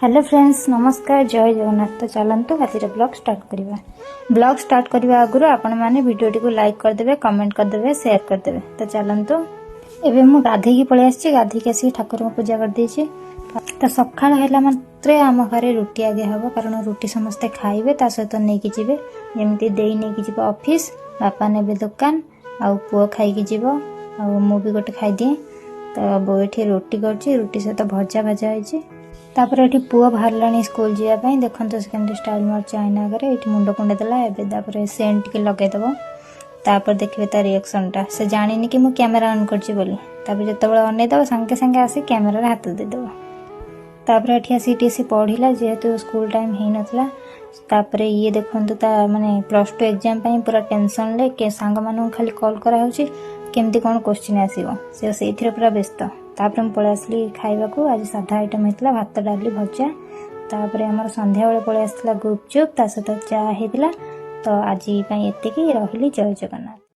Hello friends, नमस्कार, जय जगन्नाथ। तो चलतु आज ब्लॉग स्टार्ट करवा। ब्लॉग स्टार्ट करने आगु आपण मैंने वीडियो को लाइक करदे, कमेंट करदे, शेयर करदे। तो चलतु एबे मु गाधे पलि आसी, गाधे आसी ठाकुर को पूजा कर देछि। तो सकाळ हैला मात्रे आम घरे रुटी आगे हम, कारण रुटी समस्ते खाइबे, ता सहित नहीं जीवे। जमती देई नहीं जीव ऑफिस, बापा ने दुकान, आ पुओ खाई जीव, आ मु भी गोटे खाई दिए। तो बो एठी रोटी करछि, रुटी सहित भजा भजा होइछि। तापर एठी पुओ बाहरलानी स्कूल जिया पई। देखंतो से केमती स्टाइल मारछि आईना आगे। एठी मुंड कुंडे देला, एबे तापर सेंट के लगे दबो। तापर देखिबे ता रिएक्शन टा। से जानिनी कि मु कैमरा ऑन करछि बोली। तापर जतबेला अनै दबो संगे संगे आसी कैमरा रे हाथ दे दबो। तापर एठी आसी टीसी पढिला, जेहेतु स्कूल टाइम हेइ नथला। तापर ये देखंतो ता माने प्लस 2 एग्जाम पई पूरा टेंशन ले के सांग मानु खाली कॉल करा होछि केमती कोन क्वेश्चन आसीबो, से सेथिरे पूरा व्यस्त। तापर हम पळे आसली खाइबा को। आज साधा आइटम हेतला, भात डाली भजा। तापर हमर संध्या बेले पळे आसला गुपचुप, ता सहित चा हेतला। तो आज पई एतिकी रहिली। जय जगन्नाथ।